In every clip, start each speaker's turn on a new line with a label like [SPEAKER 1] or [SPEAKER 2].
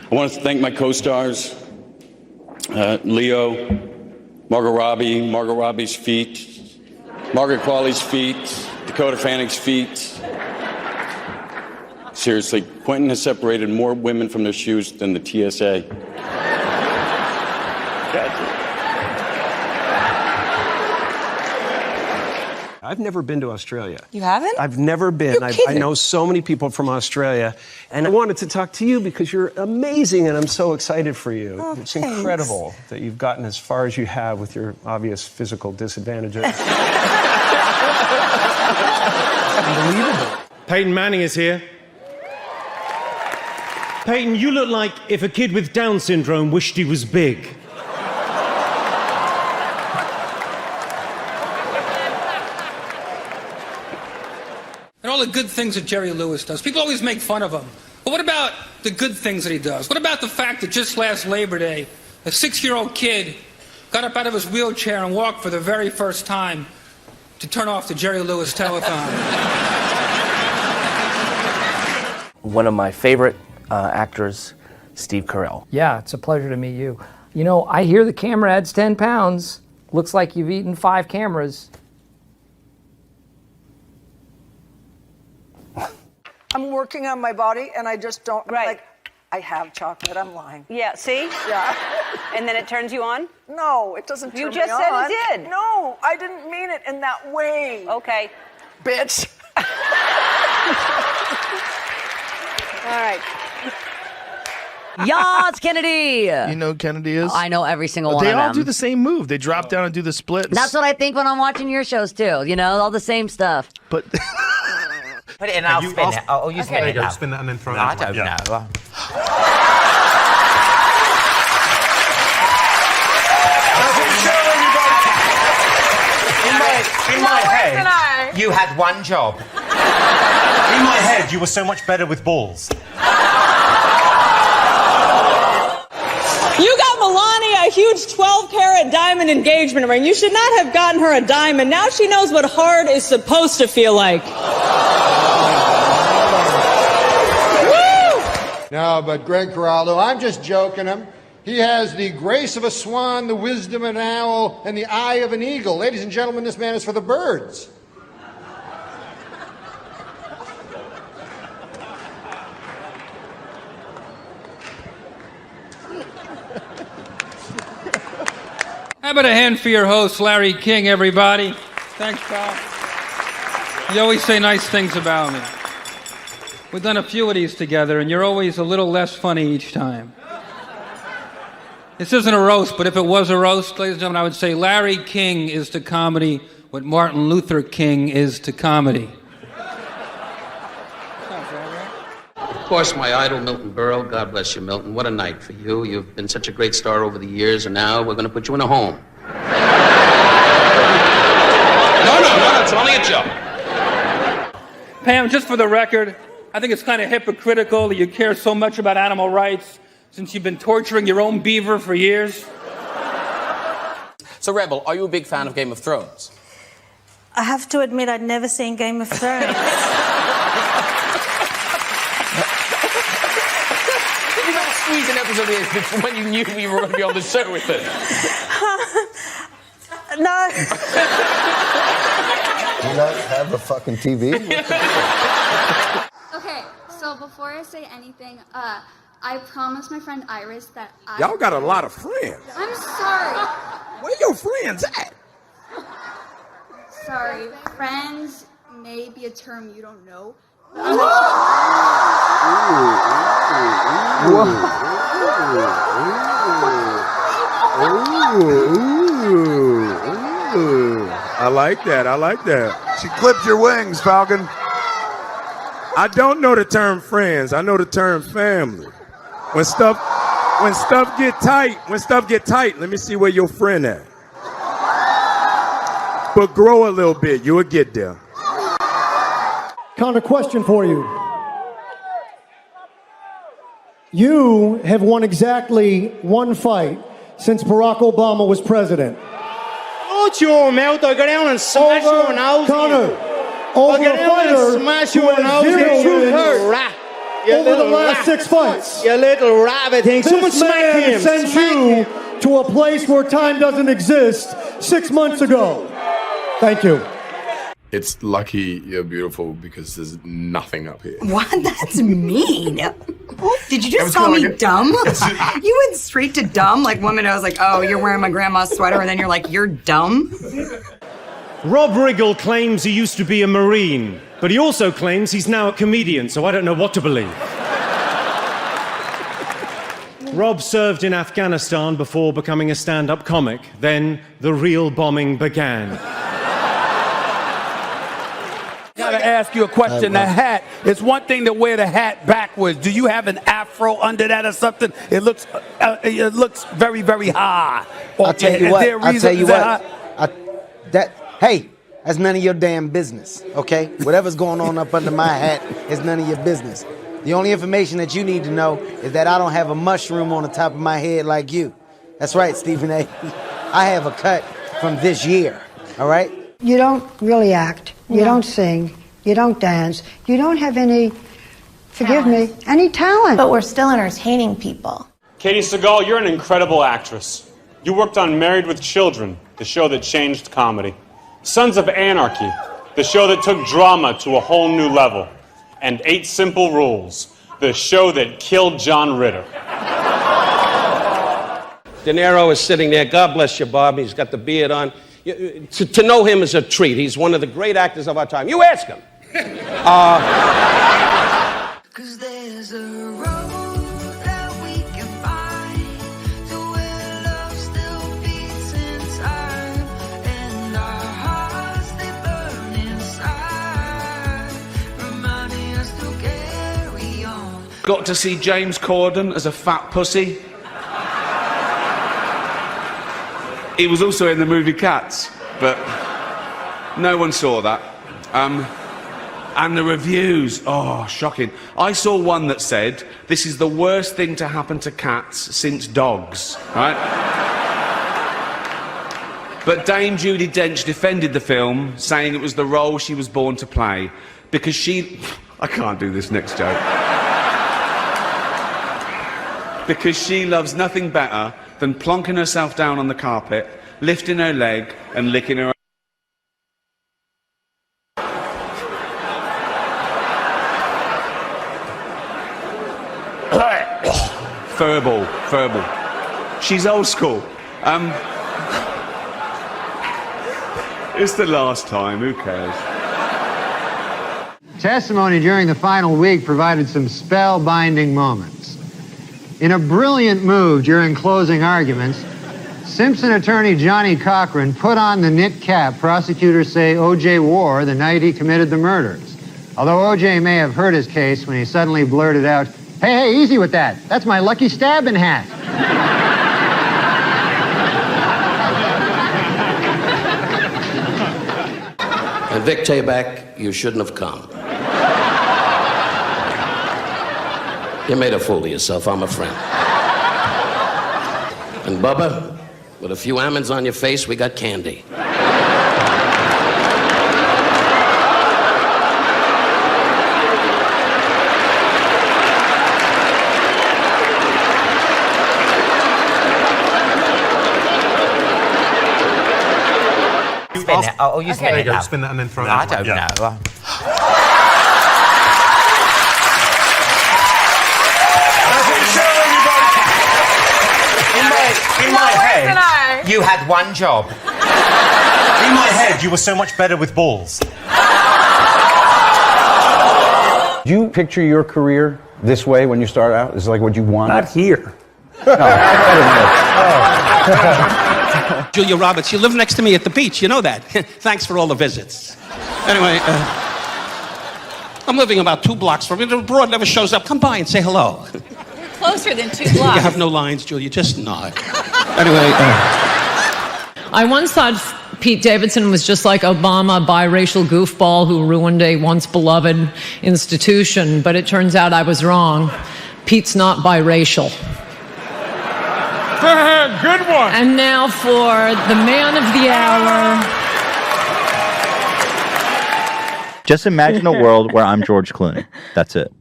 [SPEAKER 1] I want to thank my co-stars, Leo, Margot Robbie's feet, Margaret Qualley's feet, Dakota Fanning's feet. Seriously, Quentin has separated more women from their shoes than the TSA.
[SPEAKER 2] I've never been to Australia.
[SPEAKER 3] You haven't?
[SPEAKER 2] I've never been. I know so many people from Australia, and I wanted to talk to you because you're amazing, and I'm so excited for you.
[SPEAKER 3] Oh,
[SPEAKER 2] it's
[SPEAKER 3] thanks.
[SPEAKER 2] incredible that you've gotten as far as you have with your obvious physical disadvantages. Unbelievable.
[SPEAKER 4] Peyton Manning is here. Peyton, you look like if a kid with Down syndrome wished he was big.
[SPEAKER 5] And all the good things that Jerry Lewis does. People always make fun of him. But what about the good things that he does? What about the fact that just last Labor Day, a 6-year-old kid got up out of his wheelchair and walked for the very first time to turn off the Jerry Lewis telethon?
[SPEAKER 6] One of my favorite actors, Steve Carell.
[SPEAKER 7] Yeah, it's a pleasure to meet you. You know, I hear the camera adds 10 pounds. Looks like you've eaten 5 cameras.
[SPEAKER 3] I'm working on my body, and I just don't,
[SPEAKER 8] Right.
[SPEAKER 3] like, I have chocolate, I'm lying.
[SPEAKER 8] Yeah, see?
[SPEAKER 3] Yeah.
[SPEAKER 8] And then it turns you on?
[SPEAKER 3] No, it doesn't turn
[SPEAKER 8] You
[SPEAKER 3] me
[SPEAKER 8] just said
[SPEAKER 3] on.
[SPEAKER 8] it did.
[SPEAKER 3] No, I didn't mean it in that way.
[SPEAKER 8] Okay.
[SPEAKER 3] Bitch.
[SPEAKER 8] All right.
[SPEAKER 9] Yas, Kennedy!
[SPEAKER 10] You know who Kennedy is?
[SPEAKER 9] I know every single one
[SPEAKER 10] They
[SPEAKER 9] of
[SPEAKER 10] all
[SPEAKER 9] them.
[SPEAKER 10] do the same move. They drop down and do the splits.
[SPEAKER 9] That's what I think when I'm watching your shows, too. You know, all the same stuff.
[SPEAKER 10] But
[SPEAKER 6] Put it in, I'll spin it. Oh, you spin it now.
[SPEAKER 4] Spin that and then throw it
[SPEAKER 6] I
[SPEAKER 4] out.
[SPEAKER 6] don't know. In my head, you had one job.
[SPEAKER 4] In my head, you were so much better with balls.
[SPEAKER 11] You got Melania a huge 12-carat diamond engagement ring. You should not have gotten her a diamond. Now she knows what hard is supposed to feel like.
[SPEAKER 12] No, but Greg Giraldo, I'm just joking him. He has the grace of a swan, the wisdom of an owl, and the eye of an eagle. Ladies and gentlemen, this man is for the birds.
[SPEAKER 5] How about a hand for your host, Larry King, everybody? Thanks, pal. You always say nice things about me. We've done a few of these together, and you're always a little less funny each time. This isn't a roast, but if it was a roast, ladies and gentlemen, I would say Larry King is to comedy what Martin Luther King is to comedy.
[SPEAKER 13] Of course, my idol, Milton Berle. God bless you, Milton. What a night for you. You've been such a great star over the years, and now we're going to put you in a home. No, it's only a joke.
[SPEAKER 5] Pam, just for the record, I think it's kind of hypocritical that you care so much about animal rights since you've been torturing your own beaver for years.
[SPEAKER 6] So, Rebel, are you a big fan of Game of Thrones?
[SPEAKER 14] I have to admit I'd never seen Game of Thrones.
[SPEAKER 6] Did you not squeeze an episode in before when you knew we were going to be on the show with it?
[SPEAKER 14] No.
[SPEAKER 15] You not have a fucking TV?
[SPEAKER 16] Okay, so before I say anything, I promised my friend Iris that I...
[SPEAKER 17] Y'all got a lot of friends.
[SPEAKER 16] I'm sorry.
[SPEAKER 17] Where your friends at?
[SPEAKER 16] Sorry, friends may be a term you don't know.
[SPEAKER 17] I like that. I like that.
[SPEAKER 15] She clipped your wings, Falcon.
[SPEAKER 17] I don't know the term friends. I know the term family. When stuff get tight, let me see where your friend at. But grow a little bit, you'll get there.
[SPEAKER 18] Connor, question for you. You have won exactly one fight since Barack Obama was president.
[SPEAKER 4] Don't your mouth, I go down and smash you on house.
[SPEAKER 18] Connor, over a fighter
[SPEAKER 4] smash you
[SPEAKER 18] who
[SPEAKER 4] on
[SPEAKER 18] has
[SPEAKER 4] house.
[SPEAKER 18] zero
[SPEAKER 4] The truth
[SPEAKER 18] wins
[SPEAKER 4] hurts.
[SPEAKER 18] over the last 6 fights.
[SPEAKER 4] You little rabbit thing. Someone
[SPEAKER 18] This
[SPEAKER 4] smack
[SPEAKER 18] man
[SPEAKER 4] him.
[SPEAKER 18] sent you to a place where time doesn't exist 6 months ago. Thank you.
[SPEAKER 15] It's lucky you're beautiful because there's nothing up here.
[SPEAKER 19] What? That's mean. Did you just
[SPEAKER 15] was
[SPEAKER 19] call
[SPEAKER 15] kinda
[SPEAKER 19] me dumb? You went straight to dumb. Like 1 minute I was like, oh, you're wearing my grandma's sweater, and then you're like, you're dumb.
[SPEAKER 4] Rob Riggle claims he used to be a Marine, but he also claims he's now a comedian, so I don't know what to believe. Rob served in Afghanistan before becoming a stand-up comic. Then the real bombing began.
[SPEAKER 20] I gotta ask you a question. The hat, it's one thing to wear the hat backwards. Do you have an afro under that or something? It looks very, very high.
[SPEAKER 21] I'll tell you what. Hey, that's none of your damn business, okay? Whatever's going on up under my hat is none of your business. The only information that you need to know is that I don't have a mushroom on the top of my head like you. That's right, Stephen A. I have a cut from this year, all right?
[SPEAKER 22] You don't really act. You don't sing. You don't dance. You don't have any, forgive me, any talent.
[SPEAKER 23] But we're still entertaining people.
[SPEAKER 24] Katie Seagal, you're an incredible actress. You worked on Married with Children, the show that changed comedy. Sons of Anarchy, the show that took drama to a whole new level. And 8 Simple Rules, the show that killed John Ritter.
[SPEAKER 13] De Niro is sitting there. God bless you, Bob. He's got the beard on. To know him is a treat. He's one of the great actors of our time. You ask him.
[SPEAKER 20] Got to see James Corden as a fat pussy. He was also in the movie Cats, but no one saw that. And the reviews, oh, shocking. I saw one that said, this is the worst thing to happen to cats since dogs, right? But Dame Judi Dench defended the film, saying it was the role she was born to play, because she... I can't do this next joke. Because she loves nothing better than plonking herself down on the carpet, lifting her leg and licking her... Furball. She's old school. It's the last time, who cares?
[SPEAKER 12] Testimony during the final week provided some spellbinding moments. In a brilliant move during closing arguments, Simpson attorney Johnny Cochran put on the knit cap prosecutors say O.J. wore the night he committed the murders. Although O.J. may have hurt his case when he suddenly blurted out, hey, easy with that. That's my lucky stabbing hat.
[SPEAKER 13] And Vic Tayback, you shouldn't have come. You made a fool of yourself. I'm a friend. And Bubba, with a few almonds on your face, we got candy.
[SPEAKER 25] Spin it. Oh, you spin it now.
[SPEAKER 26] Spin that and then throw it.
[SPEAKER 25] I don't know. In my head, you had one job.
[SPEAKER 26] In my head, you were so much better with balls.
[SPEAKER 27] Do you picture your career this way when you start out? Is it like what you want? Not here.
[SPEAKER 13] Julia Roberts, you live next to me at the beach, you know that. Thanks for all the visits. Anyway, I'm living about 2 blocks from you. The broad never shows up. Come by and say hello.
[SPEAKER 11] Closer than 2 blocks.
[SPEAKER 13] You have no lines, Julia, just nod. Anyway.
[SPEAKER 11] I once thought Pete Davidson was just like Obama, a biracial goofball who ruined a once beloved institution, but it turns out I was wrong. Pete's not biracial.
[SPEAKER 26] Good one.
[SPEAKER 11] And now for the man of the hour.
[SPEAKER 28] Just imagine a world where I'm George Clooney. That's it.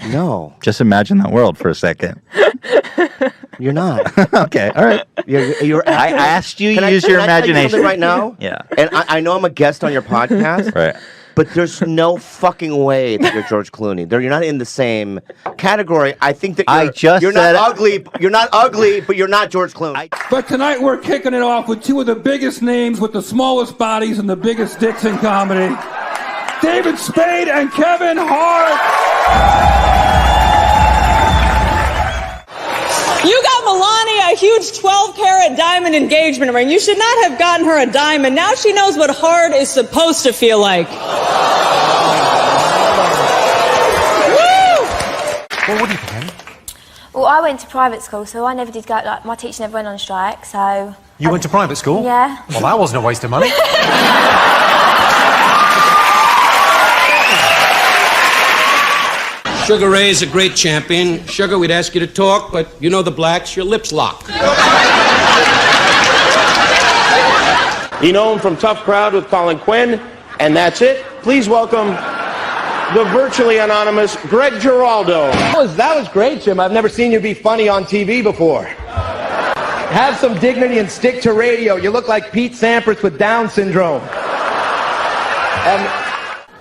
[SPEAKER 21] No.
[SPEAKER 1] Just imagine that world for a second.
[SPEAKER 21] You're not.
[SPEAKER 1] Okay, all right.
[SPEAKER 21] I
[SPEAKER 1] asked you
[SPEAKER 21] Can
[SPEAKER 1] use your
[SPEAKER 21] can I tell you
[SPEAKER 1] imagination.
[SPEAKER 21] something right now?
[SPEAKER 1] Yeah.
[SPEAKER 21] And I know I'm a guest on your podcast.
[SPEAKER 1] Right.
[SPEAKER 21] But there's no fucking way that you're George Clooney. You're not in the same category. I think that you're not ugly. You're not ugly, but you're not George Clooney.
[SPEAKER 5] But tonight we're kicking it off with two of the biggest names with the smallest bodies and the biggest dicks in comedy. David Spade and Kevin Hart.
[SPEAKER 11] You got Melania a huge 12-carat diamond engagement ring. You should not have gotten her a diamond. Now she knows what hard is supposed to feel like.
[SPEAKER 26] Well, what do you pretend?
[SPEAKER 23] Well, I went to private school, so I never did go, like, my teacher never went on strike, so...
[SPEAKER 26] You went to private school?
[SPEAKER 23] Yeah.
[SPEAKER 26] Well, that wasn't a waste of money.
[SPEAKER 13] Sugar Ray is a great champion. Sugar, we'd ask you to talk, but you know the blacks, your lips lock.
[SPEAKER 2] You know him from Tough Crowd with Colin Quinn, and that's it. Please welcome the virtually anonymous Greg Giraldo.
[SPEAKER 3] That was great, Jim. I've never seen you be funny on TV before. Have some dignity and stick to radio. You look like Pete Sampras with Down syndrome.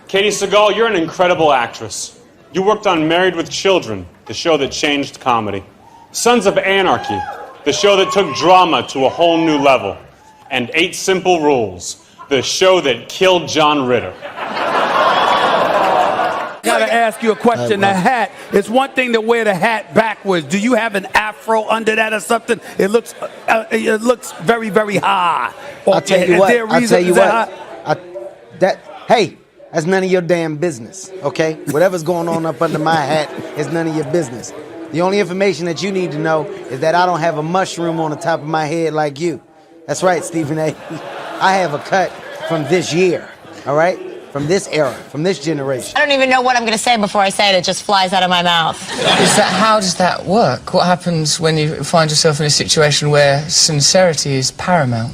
[SPEAKER 24] Katie Sagal, you're an incredible actress. You worked on Married with Children, the show that changed comedy. Sons of Anarchy, the show that took drama to a whole new level. And 8 Simple Rules, the show that killed John Ritter.
[SPEAKER 7] I gotta ask you a question. The hat, it's one thing to wear the hat backwards. Do you have an afro under that or something? It looks very, very high.
[SPEAKER 21] I'll tell you what. Hey, that's none of your damn business, okay? Whatever's going on up under my hat is none of your business. The only information that you need to know is that I don't have a mushroom on the top of my head like you. That's right, Stephen A. I have a cut from this year, all right? From this era, from this generation.
[SPEAKER 23] I don't even know what I'm going to say before I say it. It just flies out of my mouth.
[SPEAKER 8] How does that work? What happens when you find yourself in a situation where sincerity is paramount?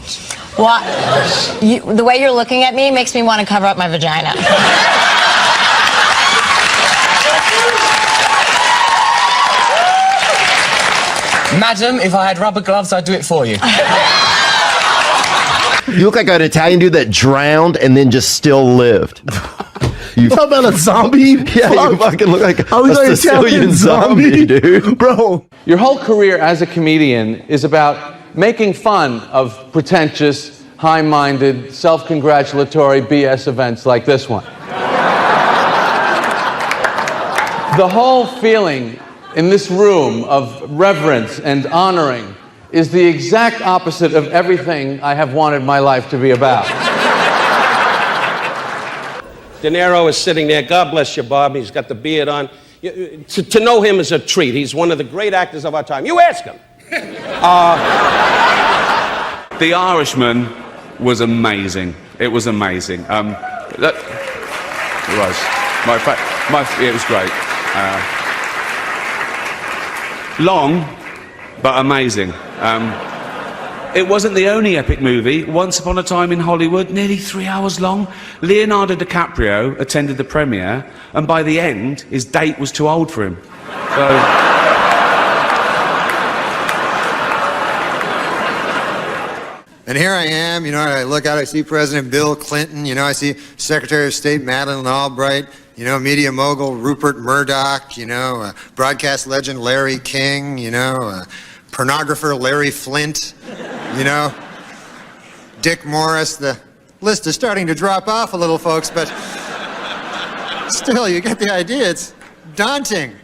[SPEAKER 23] What? The way you're looking at me makes me want to cover up my vagina.
[SPEAKER 8] Madam, if I had rubber gloves, I'd do it for you.
[SPEAKER 2] You look like an Italian dude that drowned and then just still lived. You talking about a zombie? Yeah, you fucking look like a Sicilian zombie, dude.
[SPEAKER 27] Bro. Your whole career as a comedian is about making fun of pretentious, high-minded, self-congratulatory BS events like this one. The whole feeling in this room of reverence and honoring is the exact opposite of everything I have wanted my life to be about.
[SPEAKER 13] De Niro is sitting there. God bless you, Bob. He's got the beard on. To know him is a treat. He's one of the great actors of our time. You ask him.
[SPEAKER 20] The Irishman was amazing. It was amazing. It was. It was great. Long, but amazing. It wasn't the only epic movie. Once Upon a Time in Hollywood, nearly 3 hours long. Leonardo DiCaprio attended the premiere, and by the end, his date was too old for him. So...
[SPEAKER 9] And here I am, I look out, I see President Bill Clinton, I see Secretary of State Madeleine Albright, media mogul Rupert Murdoch, broadcast legend Larry King, pornographer Larry Flint, Dick Morris. The list is starting to drop off a little, folks, but still, you get the idea. It's daunting.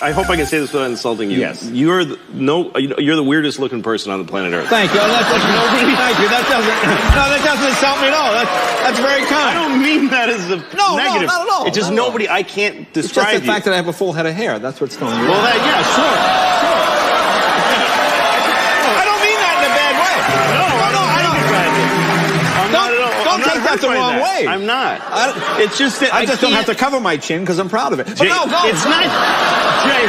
[SPEAKER 2] I hope I can say this without insulting you.
[SPEAKER 10] Yes.
[SPEAKER 2] You're the weirdest looking person on the planet Earth.
[SPEAKER 10] Thank you. Thank you. That doesn't insult me at all. That's very kind.
[SPEAKER 2] I don't mean that as a negative.
[SPEAKER 10] No, not at all.
[SPEAKER 2] It's just nobody. I can't describe
[SPEAKER 10] It's just the
[SPEAKER 2] you.
[SPEAKER 10] fact that I have a full head of hair. That's what's telling you.
[SPEAKER 2] Well, sure.
[SPEAKER 10] I don't mean that in a bad way. No, I don't. Don't take that the wrong way.
[SPEAKER 2] I'm not. It's just that
[SPEAKER 10] I just don't have to cover my chin because I'm proud of it. But
[SPEAKER 2] Jay,
[SPEAKER 10] no,
[SPEAKER 2] it's not. Jay.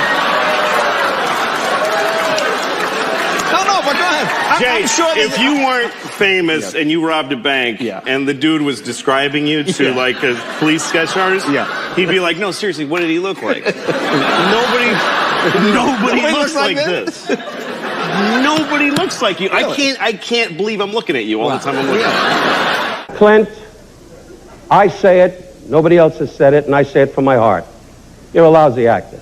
[SPEAKER 10] No, but go ahead.
[SPEAKER 6] Jay,
[SPEAKER 10] I'm sure
[SPEAKER 6] if you weren't famous and you robbed a bank and the dude was describing you to like a police sketch artist, he'd be like, no, seriously, what did he look like? Nobody looks like this. Nobody looks like you.
[SPEAKER 10] Really?
[SPEAKER 6] I can't believe I'm looking at you all the time I'm looking at you.
[SPEAKER 14] Clint, I say it, nobody else has said it, and I say it from my heart. You're a lousy actor.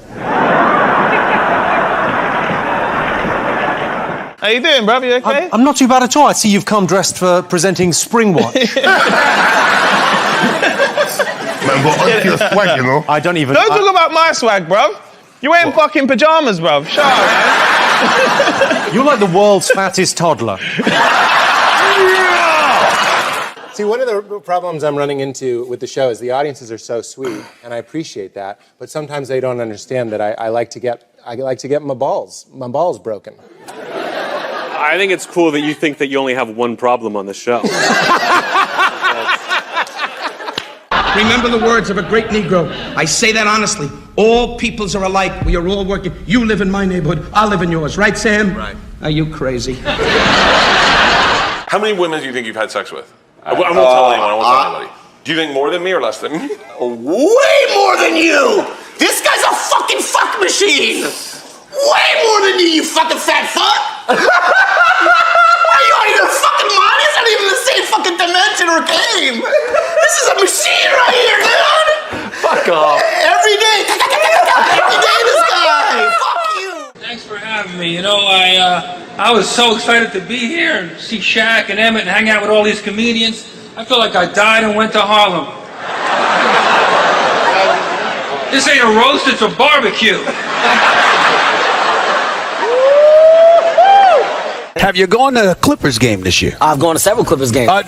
[SPEAKER 10] How you doing, bruv? You okay?
[SPEAKER 26] I'm not too bad at all. I see you've come dressed for presenting Springwatch.
[SPEAKER 15] Man, but up your swag, you know.
[SPEAKER 26] I don't even...
[SPEAKER 10] Don't talk about my swag, bruv. You ain't fucking pajamas, bruv. Shut up, man.
[SPEAKER 26] You're like the world's fattest toddler.
[SPEAKER 16] See, one of the problems I'm running into with the show is the audiences are so sweet, and I appreciate that, but sometimes they don't understand that I like to get my balls broken.
[SPEAKER 24] I think it's cool that you think that you only have one problem on the show.
[SPEAKER 13] Remember the words of a great Negro. I say that honestly. All peoples are alike. We are all working. You live in my neighborhood. I live in yours. Right, Sam? Right. Are you crazy?
[SPEAKER 17] How many women do you think you've had sex with? I won't tell anyone. I won't tell anybody. Do you think more than me or less than me?
[SPEAKER 13] Way more than you! This guy's a fucking fuck machine! Way more than you fucking fat fuck! Are you out of your fucking mind? It's not even the same fucking dimension or game! This is a machine right here, dude!
[SPEAKER 17] Fuck off.
[SPEAKER 13] Every day! Every day, this guy! Fuck you!
[SPEAKER 5] Thanks for having me. You know, I was so excited to be here and see Shaq and Emmett and hang out with all these comedians. I feel like I died and went to Harlem. This ain't a roast, it's a barbecue.
[SPEAKER 7] Have you gone to a Clippers game this year?
[SPEAKER 21] I've gone to several Clippers games.
[SPEAKER 7] How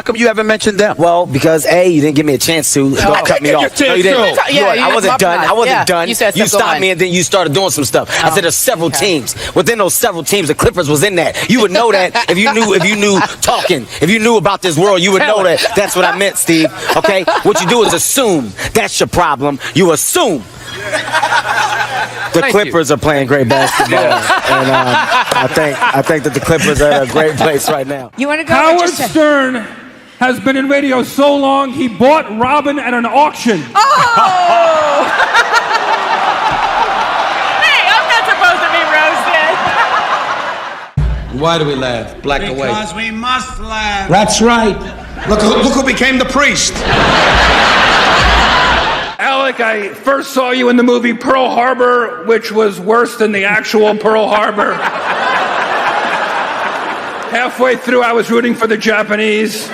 [SPEAKER 7] come you haven't mentioned them?
[SPEAKER 21] Well, because A, you didn't give me a chance to. Don't cut me off. No, you didn't. I wasn't done. I wasn't done. You stopped me and then you started doing some stuff. I said there's several teams. Within those several teams, the Clippers was in that. You would know that if you knew talking. If you knew about this world, you would know that. That's what I meant, Steve. Okay? What you do is assume. That's your problem. You assume. The Clippers are playing great basketball, and I think that the Clippers are at a great place right now.
[SPEAKER 18] You want to go?
[SPEAKER 5] Howard Stern has been in radio so long, he bought Robin at an auction.
[SPEAKER 18] Oh! Hey, I'm not supposed to be roasted.
[SPEAKER 13] Why do we laugh? Black away.
[SPEAKER 10] Because we must laugh.
[SPEAKER 13] That's right. Look who became the priest.
[SPEAKER 5] Alec, I first saw you in the movie Pearl Harbor, which was worse than the actual Pearl Harbor. Halfway through, I was rooting for the Japanese.